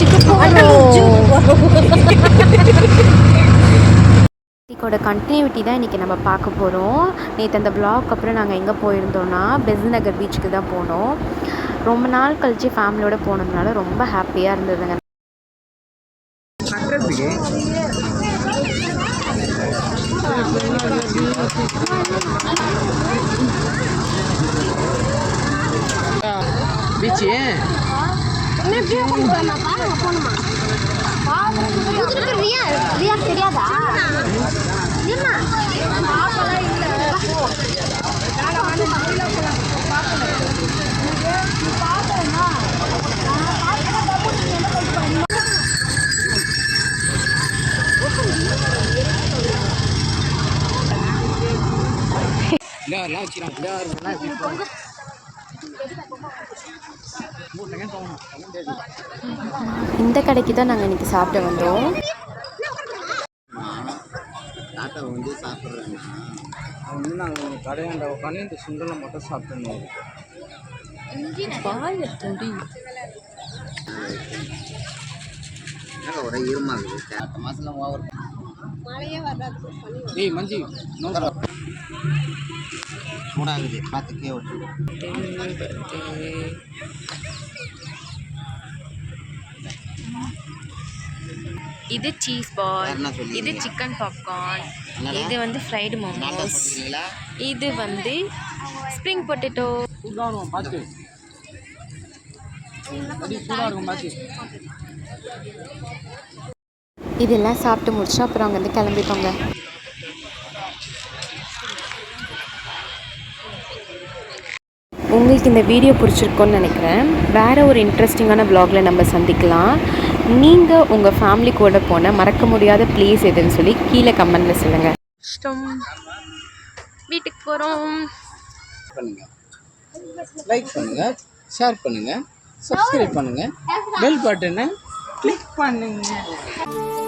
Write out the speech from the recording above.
பீச்சுக்கு போகிறோம். கண்டினியூட்டி தான் இன்றைக்கி நம்ம பார்க்க போகிறோம். நேற்று அந்த வ்ளாக் அப்புறம் நாங்கள் எங்கே போயிருந்தோன்னா பெசன்ட் நகர் பீச்சுக்கு தான் போனோம். ரொம்ப நாள் கழித்து ஃபேமிலியோடு போனதுனால ரொம்ப ஹாப்பியாக இருந்ததுங்க. பீச்சு தெரியாதா? இந்த கடைக்கு தான் நாங்கள் இன்றைக்கி சாப்பிட வந்தோம். தாத்தா வந்து சாப்பிட்றாங்க. வந்து நாங்கள் கடையாண்ட உட்காந்து இந்த சுண்டலை மட்டும் சாப்பிட்டுருந்தோம். ஒரே ஈரமாக இருக்குது. அடுத்த மாதம் ஓவர் மழையே வராது. ஏய் மஞ்சி சூடாகுது பார்த்துக்கே விட்டு. இது சீஸ் பால், இது சிக்கன் பாப்கார்ன், இது வந்து ஃப்ரைடு மோமோஸ், இது வந்து ஸ்ப்ரிங் பொட்டேட்டோ. இதெல்லாம் சாப்பிட்டு முடிச்சு அப்புறம் அங்கே வந்து கிளம்பிட்டோங்க. உங்களுக்கு இந்த வீடியோ பிடிச்சிருக்கோன்னு நினைக்கிறேன். வேறு ஒரு இன்ட்ரெஸ்டிங்கான வ்ளாகில் நம்ம சந்திக்கலாம். நீங்கள் உங்கள் ஃபேமிலி கூட போன மறக்க முடியாத ப்ளேஸ் எதுன்னு சொல்லி கீழே கமெண்டில் சொல்லுங்கள். வீட்டுக்கு போகிறோம். லைக் பண்ணுங்கள், ஷேர் பண்ணுங்கள், சப்ஸ்கிரைப் பண்ணுங்கள், பெல் பட்டனை கிளிக் பண்ணுங்கள்.